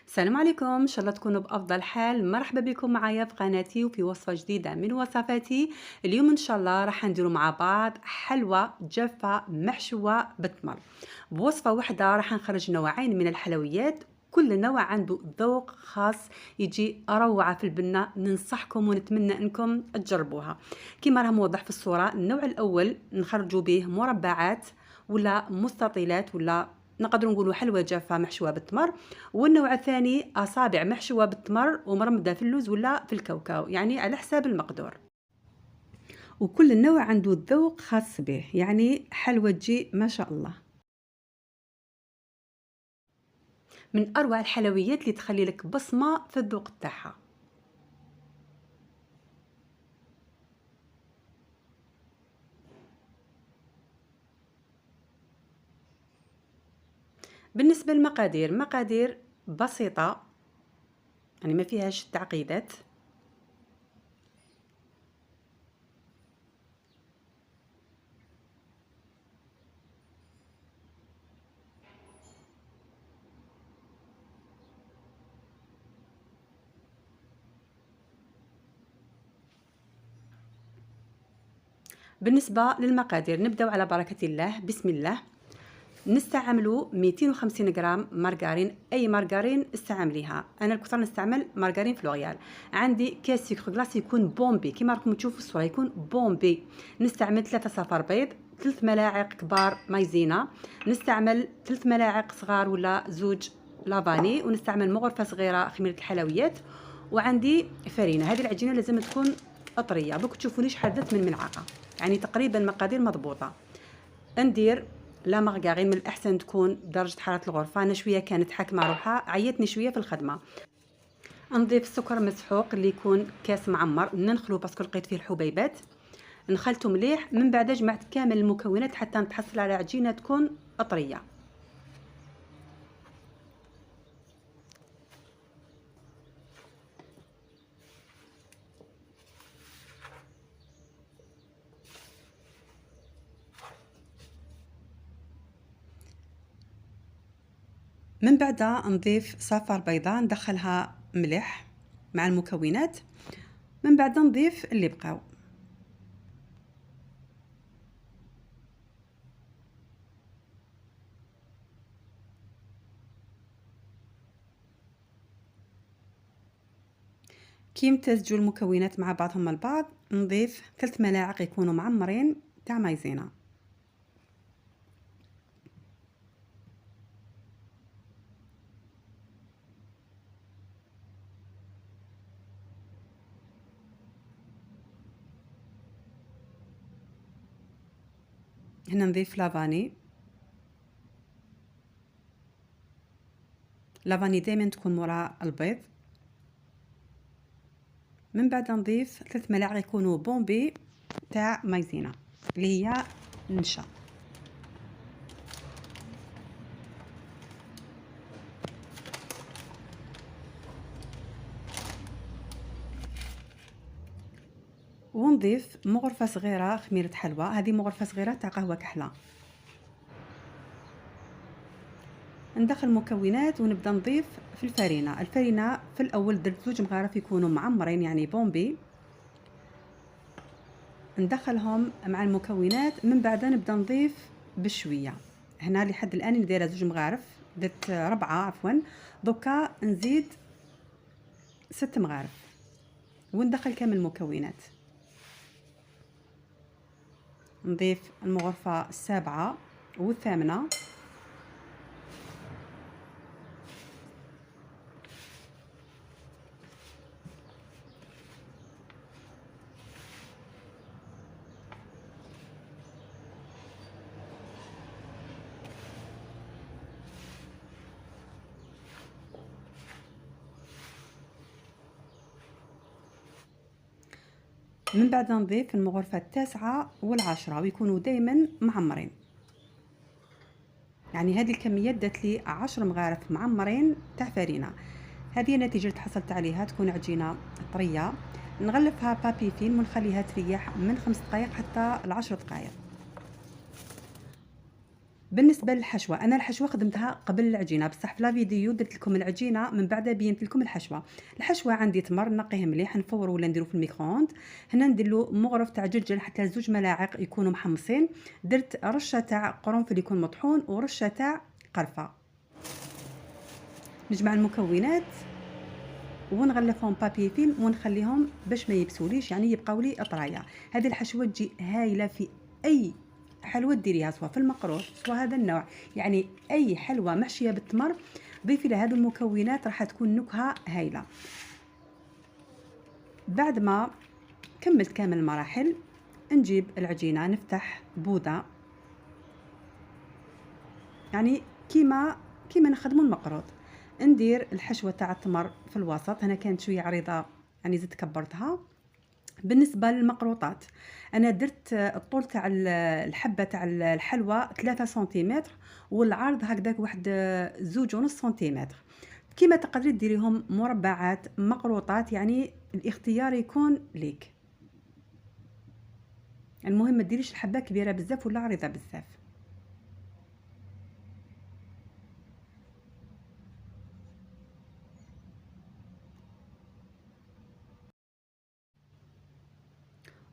السلام عليكم، ان شاء الله تكونوا بافضل حال. مرحبا بكم معايا في قناتي وفي وصفه جديده من وصفاتي. اليوم ان شاء الله راح نديروا مع بعض حلوى جافه محشوه بالتمر. بوصفه واحده راح نخرج نوعين من الحلويات، كل نوع عنده ذوق خاص، يجي روعه في البنه. ننصحكم ونتمنى انكم تجربوها. كما راه موضح في الصوره، النوع الاول نخرجوا به مربعات ولا مستطيلات، ولا نقدروا نقولوا حلوى جافه محشوه بالتمر. والنوع الثاني أصابع محشوة بالتمر ومرمدة في اللوز ولا في الكاوكاو، يعني على حساب المقدور. وكل نوع عنده ذوق خاص به، يعني حلوى تجي ما شاء الله. من أروع الحلويات اللي تخلي لك بصمة في الذوق تاعها. بالنسبة للمقادير، مقادير بسيطة، يعني ما فيهاش تعقيدات. بالنسبة للمقادير نبدأ على بركة الله، بسم الله. نستعملوا 250 غرام مارغرين، اي مارغرين استعمليها. انا الكثر نستعمل مارغرين فلوريال. عندي كاس سكر جلاس يكون بومبي كما راكم تشوفوا في الصوره، يكون بومبي. نستعمل 3 صفار بيض، 3 ملاعق كبار مايزينا، نستعمل 3 ملاعق صغار ولا زوج لافاني، ونستعمل مغرفه صغيره خميره الحلويات. وعندي فرينه. هذه العجينه لازم تكون طريه. دوك تشوفوني شحال درت من ملعقه، يعني تقريبا مقادير مضبوطه. ندير لا مارغرين، من الأحسن تكون درجة حرارة الغرفة. أنا شوية كانت حاكمة روحها، عيتني شوية في الخدمة. نضيف السكر مسحوق اللي يكون كاس معمر، ننخلو باسكو لقيت فيه الحبيبات. نخلته مليح، من بعد جمعت كامل المكونات حتى نتحصل على عجينة تكون طرية. من بعد نضيف صفار بيضاء، ندخلها مليح مع المكونات. من بعد نضيف اللي بقاو. كي يمتزجوا المكونات مع بعضهم البعض، نضيف 3 ملاعق يكونوا معمرين تاع مايزينا. هنا نضيف لافاني. لافاني دائما تكون مورا البيض. من بعد نضيف 3 ملاعق يكونوا بومبي تاع مايزينا اللي هي نشا. ونضيف مغرفه صغيره خميره حلوى. هذه مغرفه صغيره تاع قهوه كحله. ندخل المكونات ونبدا نضيف في الفرينه. الفرينه في الاول درت 2 مغارف يكونوا معمرين يعني بومبي، ندخلهم مع المكونات. من بعد نبدا نضيف بشويه. هنا لحد الان دايره 2 مغارف، درت 4 عفوا. دوكا نزيد 6 مغارف وندخل كامل المكونات. نضيف المغرفه السابعه والثامنه. من بعد نضيف المغرفة التاسعة والعاشرة ويكونوا دايما معمرين. يعني هذه الكميات دات لي 10 مغارف معمرين تاع فرينة. هذه النتيجة اللي تحصلت عليها، تكون عجينة طرية. نغلفها بابي فيلم ونخليها تريح من 5 دقائق حتى ل10 دقائق. بالنسبه للحشوه، انا الحشوه خدمتها قبل العجينه، بصح في لا فيديو درت لكم العجينه من بعد بينت لكم الحشوه. الحشوه عندي تمر نقيه مليح، نفور ولا نديرو في الميكرووند. هنا ندير له مغرف تاع جلجل حتى 2 ملاعق يكونوا محمصين. درت رشه تاع قرنفل يكون مطحون ورشه تاع قرفه. نجمع المكونات ونغلفهم بابي فيلم ونخليهم باش ما يبسوليش، يعني يبقاو لي اطرايا. هذه الحشوه تجي هايله في اي حلوه ديريها، سواء في المقروش سواء هذا النوع، يعني اي حلوه محشيه بالتمر ضيفي لها هذو المكونات راح تكون نكهه هايله. بعد ما كملت كامل المراحل نجيب العجينه نفتح بوده، يعني كيما نخدموا المقروط. ندير الحشوه تاع التمر في الوسط، هنا كانت شويه عريضه يعني زدت كبرتها. بالنسبه للمقروطات انا درت الطول تاع الحبه تاع الحلوى 3 سنتيمتر، والعرض هكذاك واحد 2.5 سنتيمتر. كيما تقدري ديريهم مربعات مقروطات، يعني الاختيار يكون ليك. المهم ما ديريش الحبه كبيره بزاف ولا عريضه بزاف.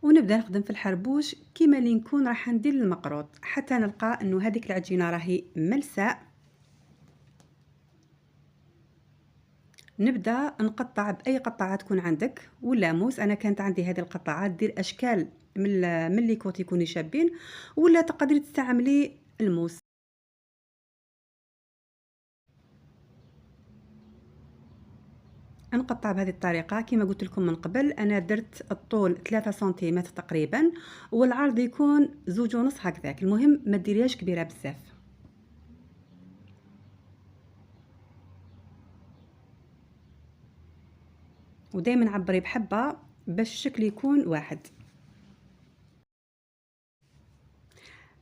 ونبدا نخدم في الحربوش كيما اللي نكون راح ندير المقروط حتى نلقى انه هذيك العجينه راهي ملساء. نبدا نقطع باي قطعه تكون عندك ولا موس. انا كانت عندي هذه القطعات، دير اشكال من لي كوت يكونوا شابين، ولا تقدري تستعملي الموس. نقطع بهذه الطريقه كما قلت لكم من قبل. انا درت الطول 3 سنتيمتر تقريبا، والعرض يكون 2.5 هكذاك. المهم ما ديريهاش كبيره بزاف. ودائما عبري بحبه باش الشكل يكون واحد.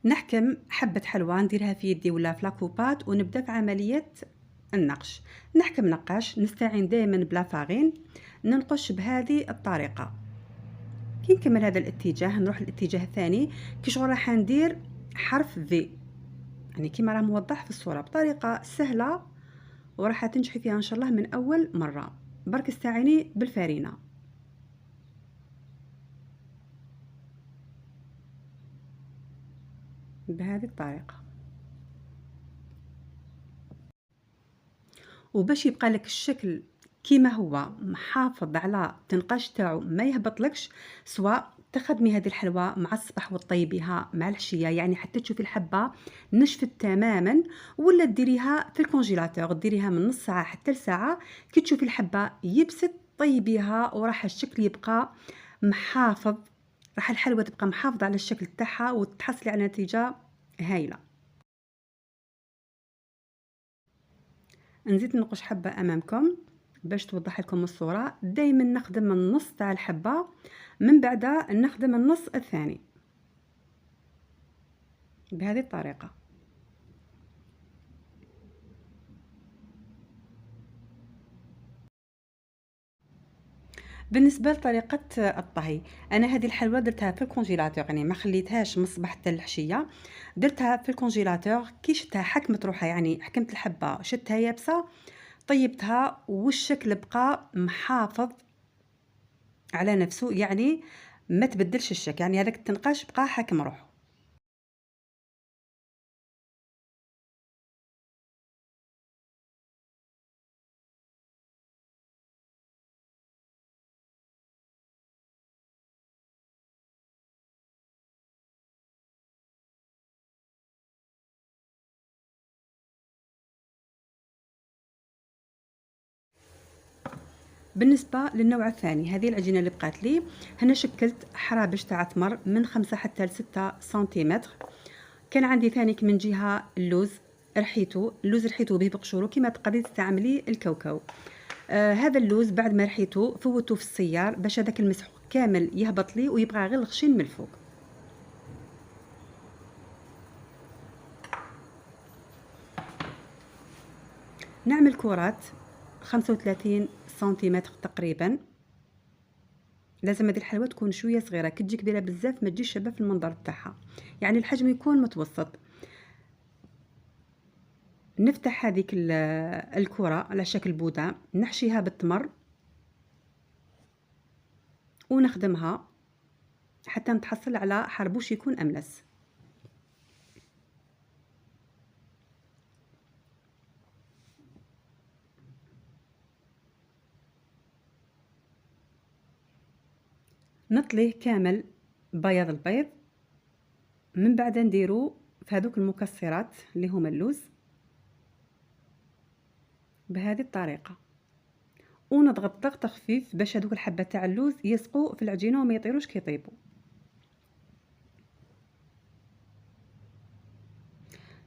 نحكم حبة حلوى نديرها في يدي ولا في لاكوبات ونبدا في عملية النقش. نحكم نقاش، نستعين دائما بلا فارين، ننقش بهذه الطريقة. كي نكمل هذا الاتجاه نروح الاتجاه الثاني، كي شغل راح ندير حرف في، يعني كيما راه موضح في الصورة بطريقة سهلة وراح تنجحي فيها ان شاء الله من اول مرة. برك استعيني بالفارينة. بهذه الطريقة. وباش يبقى لك الشكل كيما هو محافظ على التنقاش تاعو ما يهبطلكش، سواء تخدمي هذه الحلوى مع الصباح وطيبيها مع العشيه، يعني حتى تشوفي الحبه نشفت تماما، ولا ديريها في الكونجيلاتور ديريها من نص ساعه حتى لساعه. كي تشوفي الحبه يبست طيبيها وراح الشكل يبقى محافظ، راح الحلوى تبقى محافظه على الشكل تاعها وتحصلي على نتيجه هايله. نزيد ننقش حبة أمامكم باش توضح لكم الصورة. دايما نخدم النص تاع الحبة، من بعد نخدم النص الثاني بهذه الطريقة. بالنسبة لطريقة الطهي، أنا هذه الحلوى درتها في الكونجيلاتور، يعني ما خليتهاش من الصباح حتى العشية، درتها في الكونجيلاتور. كي شتها حكمت روحها، يعني حكمت الحبة شتها يابسة، طيبتها والشكل بقى محافظ على نفسه، يعني ما تبدلش الشكل، يعني هذاك التنقاش بقى حاكم روحه. بالنسبة للنوع الثاني، هذه العجينة اللي بقات لي، هنا شكلت حرابش تاع تمر من 5 حتى ل 6 سنتيمتر. كان عندي ثاني من جهة اللوز رحيتو به بقشورو كما تقدري تستعملي الكاوكاو. هذا اللوز بعد ما رحيتو فوتو في السيار باش هذاك المسحوق كامل يهبط لي ويبقى غير الخشين من الفوق. نعمل كرات 35 سنتيمتر تقريبا. لازم هذه الحلوى تكون شويه صغيره، كي تجي كبيره بزاف ما تجيش شابه في المنظر تاعها، يعني الحجم يكون متوسط. نفتح هذيك الكرة على شكل بودا، نحشيها بالتمر ونخدمها حتى نتحصل على حربوش يكون أملس. نطليه كامل بياض البيض، من بعد نديرو في هذوك المكسرات اللي هما اللوز بهذه الطريقة، ونضغط ضغط خفيف باش هذوك الحبات تاع اللوز يسقوا في العجينه وما يطيروش كي يطيبوا.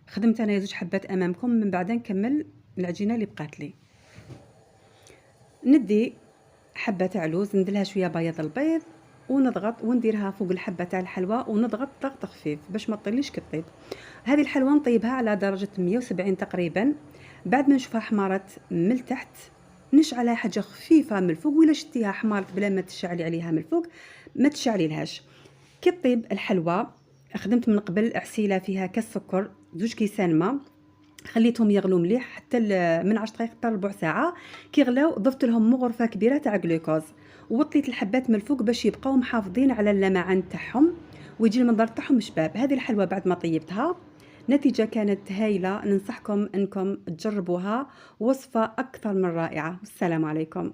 خدمت انا زوج حبات امامكم، من بعد نكمل العجينه اللي بقات لي. ندي حبه تاع لوز نديرها شويه بياض البيض ونضغط ونديرها فوق الحبه تاع الحلوى ونضغط ضغط خفيف باش ما تطيليش كي طيب. هذه الحلوى نطيبها على درجه 170 تقريبا. بعد ما نشوفها حمارت من التحت نشعلها حاجه خفيفه من الفوق، ولا شتيها حمارت بلا ما تشعلي عليها من الفوق ما تشعلي لهاش. كي طيب الحلوى خدمت من قبل عسيله فيها كاس سكر، 2 كيسان ماء، خليتهم يغلوا مليح حتى من 10 دقائق حتى ربع ساعه. كي غلاو ضفت لهم مغرفه كبيره تاع جلوكوز وطليت الحبات من الفوق باش يبقاو محافظين على اللمعان تاعهم ويجي المنظر تاعهم شباب. هذه الحلوى بعد ما طيبتها نتيجه كانت هايله، ننصحكم انكم تجربوها، وصفه اكثر من رائعه. والسلام عليكم.